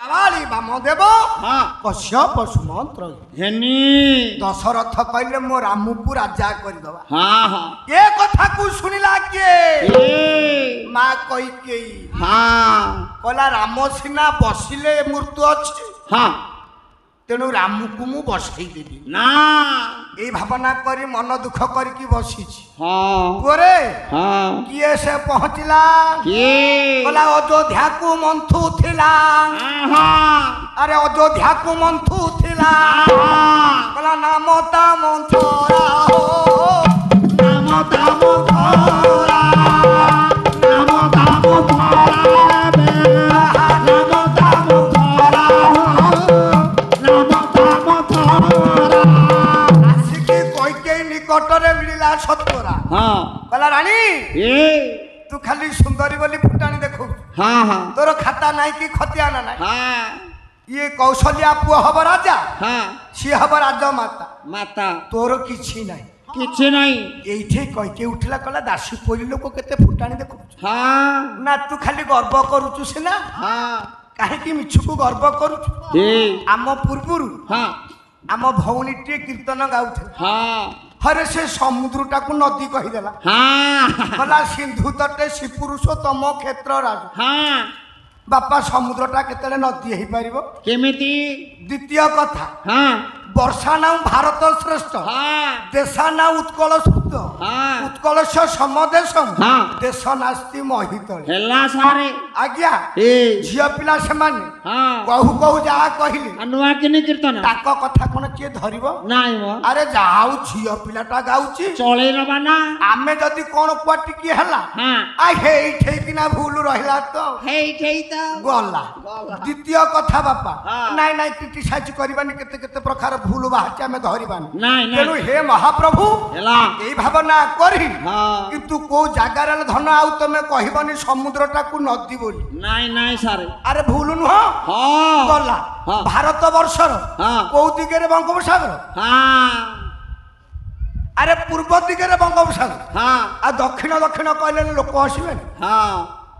आवाली वामदेव कश्यप सुमंत्र हेनी दशरथ कहले मो रामू को राजा कर दवा हाँ हाँ ये कथा को सुनिला किए ए माँ कही के हाँ कहला राम सिना बसिले मृत्यु अच्छी हाँ तेणु रामू को मु बसई देवी ना ये भावना करी मन दुख करके बसी हाँ गोरे हाँ किए से पहुंचला किए कहला अयोध्या को मंथु थिला हाँ अरे अयोध्या को मंथु थिला कहला नाम ता मंथरा हो नाम दाम धरा नाम दाम धरा बे नाम दाम धरा नाम दाम धरा आसिकी कईके निकटरे मिलिला सत्वरा हाँ कहला रानी ए तू खाली सुंदरी बोली फुटाणी देखु हाँ हाँ तोर खाता नाई कि खतियाना नाई हाँ ये कौशल्या पुआ हब राजा हाँ सी हब राजा माता माता तोर किछि नाई किछि नहीं एइठे कईके उठला कहला दासी पोली लोक केते फुटाणी देखु हाँ ना तू खाली गर्व करूचु सिना हाँ काहेकि मिछुकु गर्व करूचु ए आम पूर्वरु हाँ आम भौणी टे कीर्तन गाउथे हाँ हरे से समुद्रटा को नदी कहीदेला हाँ कहला सिंधु तटे श्रीपुरुषोत्तम क्षेत्र राज हाँ बापा समुद्रटा केतेले नदी हेई परिबो केमिति द्वितीय कथा हाँ वर्षा नाउ भारत श्रेष्ठ हाँ देशा नाउ उत्कल शुद्ध हाँ उत्कलस्य समदेशम हाँ देश नास्ति महितले हेला सारे आज्ञा ए झियो पिला सेमाने हाँ कहू कहू जा कहिले नुआ किनी कीर्तन ताको कथा कोन किए धरिबो नाई मो अरे जाऊ झियो पिलाटा गाउची चले रबा ना आमे जदि कोन क्वाटी की हला हाँ आ हेई ठेकिना भूल रहिला तो हे ठेई तो गला द्वितीय कथा बापा हाँ। नाई नाई क्रिटिसाइज करबानी केते केते प्रकार भूल बाहर आमे धरिबानी नाई तेणु नाई हे महाप्रभु हेला এই ভাবনা করি हाँ কিন্তু কো জায়গার ধন আউ তুমি কহিবনি সমুদ্রটাকু নদী বলি नाई नाई सारे আরে ভুল নুহ हाँ গলা हाँ। ভারত বর্ষর हाँ কোউ দিগরে বঙ্গোপসাগর हाँ আরে পূর্ব দিগরে বঙ্গোপসাগর हाँ আর দক্ষিণ দক্ষিণ কইলে লোক হসিবে हाँ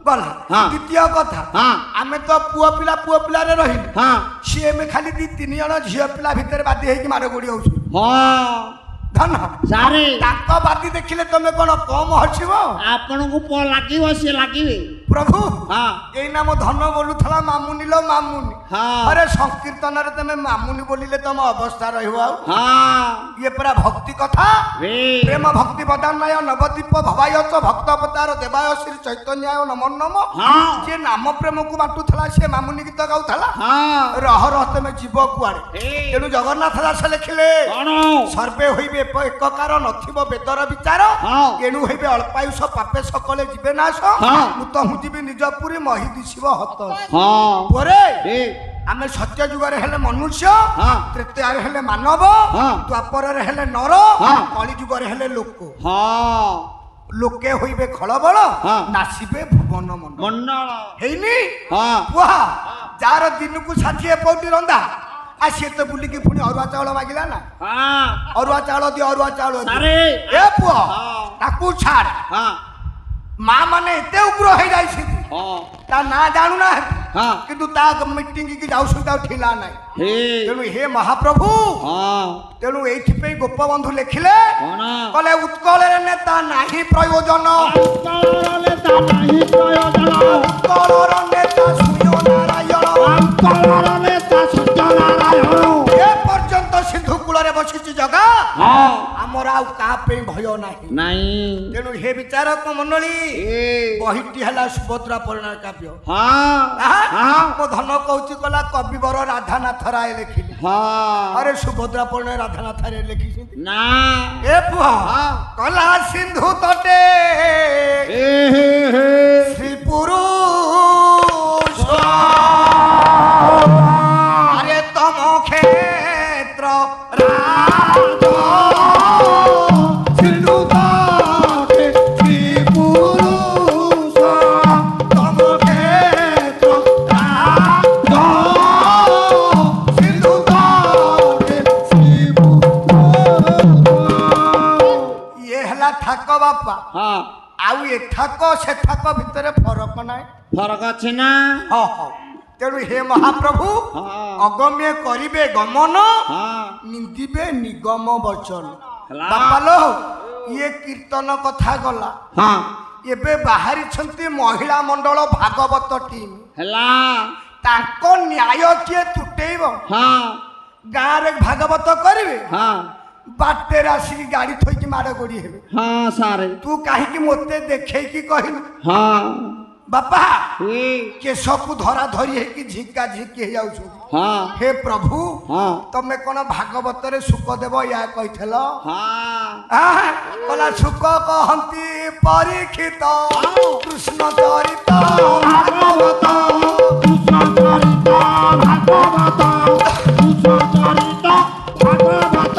গলা हाँ। দ্বিতীয় কথা हाँ আমি তো পুଅ পিলারে রহিলি हाँ সি এমে খালি ଦି ତିନି ଜଣ ଝିଅ ପିଲା ଭିତରେ ବାଦି ହେଇକି ମାର ଗୋଡ଼ି ହଉଛୁ हाँ ଧନ सारे ତାଙ୍କ ବାଦି ଦେଖିଲେ ତମେ କଣ କମ ହସିବ आपण को पो लागिवो से लागिवे ପ୍ରଭୁ हाँ এই নাম ধନ ବୋଲୁଥିଲା ମାମୁନି लो ମାମୁନି हाँ अरे संकीर्तन तमे मामुनी बोलिले तम अवस्था रहिबो आ हाँ ये पूरा भक्ति कथा वे प्रेम भक्ति बदान्नाय नवदीप भवायच भक्त अवतार देवाय श्री चैतन्याय नमो नमो हाँ जे नाम प्रेम को बाटुथला से मामुनी गीत गाउथला हाँ रह रह तमे जीव कुआड़े ए तेणु जगन्नाथ दास लिखिले कौन सर्वे होइबे एककार नथिबो बेदर विचार हाँ एणु होइबे अल्पायुष पापे सकले जीवे नाश हाँ। मुत हुजिबे निजपुरी महि दिशिब हत हाँ परे ए आमे सत्य जुगरे हेले मनुष्य हाँ तृतीय हेले मानव हाँ। द्वापर हेले नर हाँ। कली जुगरे हेले लोक हाँ लोके होइबे खळबळ हाँ। नासिबे भुवन मन मंडल हेइनी हाँ पुहा जार दिनकु 60 पौटी रंदा आ से तो बुलिकी पुणी अरुआ चावल मागिला ना हाँ अरुआ चावल दि अरुआ चावल दि सारे ए पुआ हाँ ताकू छाड़ हाँ मां माने एते उग्र होई जाइछि हाँ ता ना जानू ना हाँ किंतु ता मीटिंग की जाउछु ता ठिला नाही हे तेणु हे महाप्रभु हाँ तेणु एइथिपे गोपबंधु लेखिले कौन कले उत्कलरे नेता नाही प्रयोजन अंतरले ता नहीं प्रयोजन उत्कलर नेता सूर्य नारायण अंतरले ता सत्य नारायण ए पर्यंत सिंधु कूलरे बसिछि जगा हाँ हमर आउ का पे भय नाही नहीं तेणु हे विचारक मंडली ए बहिटी हला सुभद्रा परिणय काव्य हाँ हाँ मो धन कहूची कला कविवर राधानाथ राय लेखिले हाँ अरे सुभद्रा परिणय राधानाथ राय लेखिछिନ୍ତି ना ए पुहा हाँ कला सिंधु तटे ए हे हे श्री पुरुष अरे तम क्षेत्र राज सिंधु ताटे श्री पुरुष तम क्षेत्र राज सिंधु ताटे श्री पुरुष ये हला ठाक बापा हाँ आउ ए ठाक से ठाक भितर फरक नाय फरक अच्छे ना हाँ हाँ ତେଣୁ ହେ ମହାପ୍ରଭୁ ହଁ ଅଗମ୍ୟ କରିବେ ଗମନ ହଁ ନିନ୍ଦିବେ ନିଗମ ବଚନ। ହେଲା। ବାପାଲୋ ଇଏ କୀର୍ତ୍ତନ କଥା ଗଲା। ହଁ ଏବେ ବାହାରିଛନ୍ତି ମହିଳା ମଣ୍ଡଳ ଭାଗବତ ଟିମ୍। ହେଲା। ତାଙ୍କ ନ୍ୟାୟ କିଏ ତୁଟେଇବ? ହଁ ଗାଁରେ ଭାଗବତ କରିବେ, ହଁ ବାଟରେ ଆସିକି ଗାଡି ଥୋଇକି ମାଡ଼ ଗୋଡ଼ି ହେବେ। ହଁ ସାରେ ତୁ କାହିଁକି ମୋତେ ଦେଖେଇକି କହିଲୁ ହଁ ବାପା ଏ କେଶକୁ ଧରା ଧରି ହେଇକି ଝିଙ୍କା ଝିଙ୍କି ହେଇଯାଉଛନ୍ତି। ହଁ ହେ ପ୍ରଭୁ ହଁ ତମେ କଣ ଭାଗବତରେ ସୁଖ ଦେବ ୟା କହିଥିଲ? ହଁ କଲା ସୁଖ କହନ୍ତି ପରୀକ୍ଷିତ କୃଷ୍ଣ ଚରିତ ଭାଗବତ କୃଷ୍ଣ ଚରିତ ଭାଗବତ କୃଷ୍ଣ ଚରିତ ଭାଗବତ।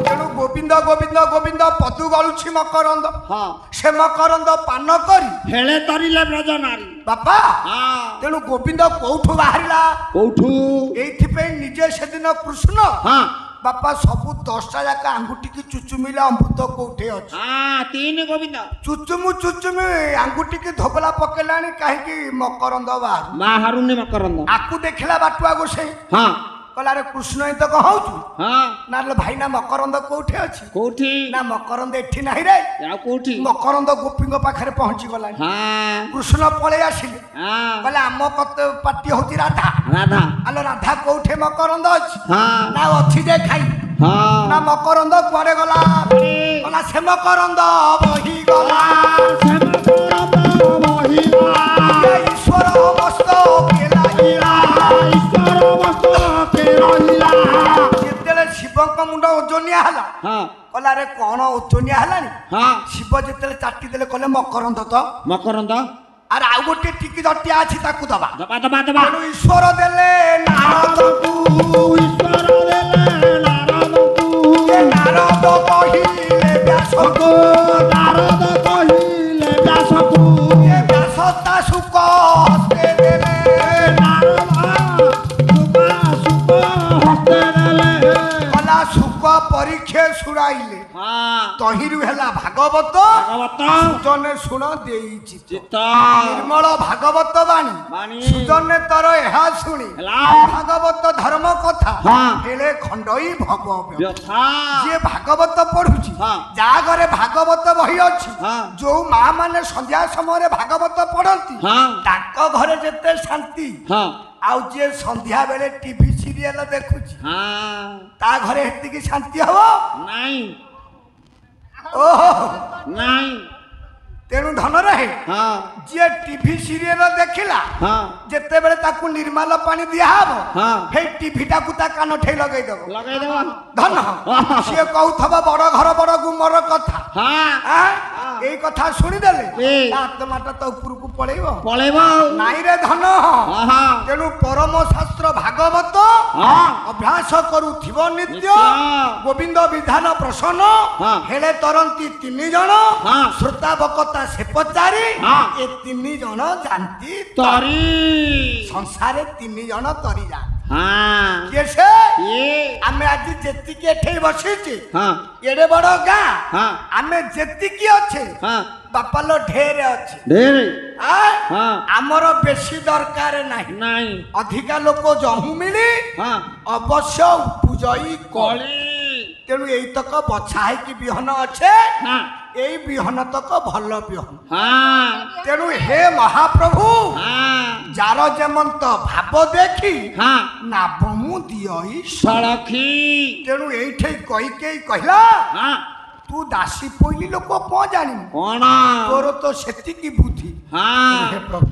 ତେଣୁ ଗୋବିନ୍ଦ ଗୋବିନ୍ଦ ଗୋବିନ୍ଦ ପଦୁ ଗଳୁଛି ମକରନ୍ଦ। ହଁ ସେ ମକରନ୍ଦ ପାନ କରି ହେଳେ ତରିଲେ ବ୍ରଜ ନାରୀ। ବାପା ହଁ ତେଣୁ ଗୋବିନ୍ଦ କୋଉଠୁ ବାହାରିଲା? କୋଉଠୁ? ଏଇଥିପାଇଁ ନିଜେ ସେଦିନ କୃଷ୍ଣ ହଁ ବାପା ସବୁ 10ଟା ଯାକ ଆଙ୍ଗୁଠିକି ଚୁଚୁମିଲା ଅମୃତ କୋଉଠି ଅଛି? ହଁ ତିନି ଗୋବିନ୍ଦ ଚୁଚୁମୁ ଆଙ୍ଗୁଠିକି ଧୋବଲା ପକେଇଲାଣି କାହିଁକି ମକରନ୍ଦ ବାହାରୁ ବାହାରୁନି ମକରନ୍ଦ। ଆକୁ ଦେଖିଲା ବାଟୁଆ ଗୋସେଇ ହଁ କହିଲା ରେ କୃଷ୍ଣ ଏ ତ କଣ ହଉଛୁ? ହଁ ନା ଭାଇନା ମକରନ୍ଦ କୋଉଠି ଅଛି? କୋଉଠି? ନା ମକରନ୍ଦ ଏଠି ନାହିଁ ରେ। ଆଉ କୋଉଠି? ମକରନ୍ଦ ଗୋପୀଙ୍କ ପାଖରେ ପହଞ୍ଚି ଗଲାଣି। ହଁ କୃଷ୍ଣ ପଳେଇ ଆସିଲେ ହଁ କହିଲେ ଆମ ପାଟି ହଉଛି ରାଧା। ରାଧା ଆଲୋ ରାଧା କୋଉଠି ମକରନ୍ଦ ଅଛି? ହଁ ନା ଅଛି ଯେ ଖାଇ। ହଁ ନା ମକରନ୍ଦ କୁଆଡେ ଗଲା? କହିଲା ସେ ମକରନ୍ଦ ବହି ଗଲା। ସେ ମକରନ୍ଦ ବହିଗଲା। ଏ ଈଶ୍ୱର ମସ୍ତ କେଲାଗିଲା। ଈଶ୍ୱର ମସ୍ତକେ ରହିଲା। ଯେତେବେଳେ ଶିବଙ୍କ ମୁଣ୍ଡ ଓଜନିଆ ହେଲା ହଁ କହିଲା ରେ କଣ ଓଜନିଆ ହେଲାଣି? ହଁ ଶିବ ଯେତେବେଳେ ଚାଟି ଦେଲେ କହିଲେ ମକରନ୍ଦ ତ। ମକରନ୍ଦ ଆରେ ଆଉ ଗୋଟେ ଟିକି ଜଟିଆ ଅଛି ତାକୁ ଦବା। ଦବା ଦବା ଦବା। ତେଣୁ ଈଶ୍ୱର ଦେଲେ ନାରଦକୁ। ଈଶ୍ୱର ଦେଲେ ନାରଦକୁ। ଏ ନାରଦ କହିଲେ ବ୍ୟାସକୁ। ନାରଦ କହିଲେ ବ୍ୟାସକୁ। ଏ ବ୍ୟାସ ତା ଶୁକ ହସ୍ତେ ଦେଲେ। ନାରଦ ସୁକ ହସ୍ତେ ଦେଲେ। କଲା ଶୁକ ପରୀକ୍ଷା ଶୁଣାଇଲେ ହଁ ତହିଁରୁ ହେଲା ଭାଗବତ। ଭାଗବତ ସୁଜନେ ଶୁଣ ଦେଇଛି ଚିତ୍ତ ନିର୍ମଳ ଭାଗବତ ବାଣୀ। ବାଣୀ। ସୁଜନେ ତର ଏହା ଶୁଣି ହେଲା। ଭାଗବତ ଧର୍ମ କଥା ହଁ। ହେଲେ ଖଣ୍ଡଇ ଭବ ବ୍ୟଥା। ଯିଏ ଭାଗବତ ପଢୁଛି ହଁ। ଯାହା ଘରେ ଭାଗବତ ବହି ଅଛି ହଁ। ଯୋଉ ମା ମାନେ ସନ୍ଧ୍ୟା ସମୟରେ ଭାଗବତ ପଢନ୍ତି ହଁ ତାଙ୍କ ଘରେ ଯେତେ ଶାନ୍ତି ହଁ ଆଉ ଯିଏ ସନ୍ଧ୍ୟା ବେଳେ ଟିଭି ସିରିଏଲ ଦେଖୁଛି ହଁ ତା ଘରେ ଏତିକି ଶାନ୍ତି ହବ ନାଇଁ ଓହୋ। ନାଇଁ। ତେଣୁ ଧନ ରହେ ହଁ ଯିଏ ଟିଭି ସିରିଏଲ ଦେଖିଲା ହଁ ଯେତେବେଳେ ତାକୁ ନିର୍ମାଲ ପାଣି ଦିଆହବ ହଁ ସେଇ ଟିଭିଟାକୁ ତା କାନ ଠେଇ ଲଗେଇଦବ। ଲଗେଇଦବ। ଧନ ସିଏ କହୁଥବ ବଡ ଘର ବଡ ଗୁମର କଥା। ହଁ ଆଁ? ଏଇ କଥା ଶୁଣିଦେଲେ ଏ। ତା ଆତ୍ମାଟା ତ ଉପରକୁ ପଳେଇବ। ପଳେଇବ ଆଉ। ନାଇଁ ରେ ଧନ ହଁ ହଁ ତେଣୁ ପରମ ଶାସ୍ତ୍ର ଭାଗବତ ହଁ ଅଭ୍ୟାସ କରୁଥିବ ନିତ୍ୟ। ନିତ୍ୟ। ଗୋବିନ୍ଦ ବିଧାନ ପ୍ରସନ୍ନ ହଁ। ହେଲେ ତରନ୍ତି 3 ଜଣ ହଁ। ଶ୍ରୋତାବକତା ସେ ପଚାରି ହଁ। ଏ 3 ଜଣ ଯାନ୍ତି ତରି। ସଂସାରେ 3 ଜଣ ତରି ଯାଆନ୍ତି। ହଁ କିଏ ସେ? ଇଏ ଆମେ ଆଜି ଯେତିକି ଏଠି ବସିଛେ ହଁ ଏଡେ ବଡ ଗାଁ ହଁ ଆମେ ଯେତିକି ଅଛେ ହଁ ବାପାଲୋ ଢେର ଅଛି। ଢେର ଆଁ? ହଁ ଆମର ବେଶୀ ଦରକାର ନାହିଁ। ନାଇଁ ଅଧିକା ଲୋକ ଜହୁ ମିଳି ହଁ ଅବଶ୍ୟ ଉପୁଜଇ କଳି। କଳି ତେଣୁ ଏଇତକ ବଛା ହେଇକି ବିହନ ଅଛେ ହଁ ଏଇ ବିହନ ତକ ଭଲ ବିହନ। ହଁ ତେଣୁ ହେ ମହାପ୍ରଭୁ ହଁ ଯାର ଯେମନ୍ତ ଭାବ ଦେଖି ହଁ ନାବ ମୁଁ ଦିଅଇ। ସଳଖି ତେଣୁ ଏଇଠି କହିକେଇ କହିଲା ହଁ ତୁ ଦାସୀ ପଇଲି ଲୋକ କଣ ଜାଣିବୁ କଣ ତୋର ତ ସେତିକି ବୁଦ୍ଧି। ହଁ ହେ ପ୍ରଭୁ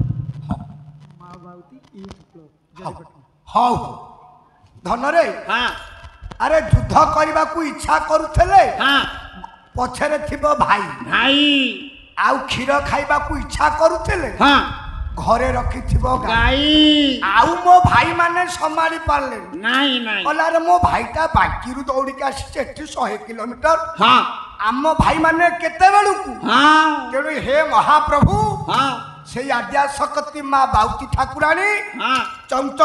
ହଉ ଧନରେ ହଁ ଆରେ ଯୁଦ୍ଧ କରିବାକୁ ଇଚ୍ଛା କରୁଥିଲେ ହଁ ପଛରେ ଥିବ ଭାଇ ଭାଇ ଆଉ କ୍ଷୀର ଖାଇବାକୁ ଇଚ୍ଛା କରୁଥିଲେ ହଁ ଘରେ ରଖିଥିବ ଗାଈ। ଗାଈ ଆଉ ମୋ ଭାଇ ମାନେ ସମ୍ଭାଳି ପାରିଲେନି। ନାଇଁ ନାଇଁ କହିଲାରେ ମୋ ଭାଇଟା ବାଙ୍କିରୁ ଦୌଡ଼ିକି ଆସିଛି ଏଠି 100 କିଲୋମିଟର ହଁ ଆମ ଭାଇ ମାନେ କେତେବେଳକୁ। ହଁ ତେଣୁ ହେ ମହାପ୍ରଭୁ ହଁ ସେଇ ଆଦ୍ୟା ଶକ୍ତି ମା ବାଉତି ଠାକୁରାଣୀ ହଁ ଚଞ୍ଚ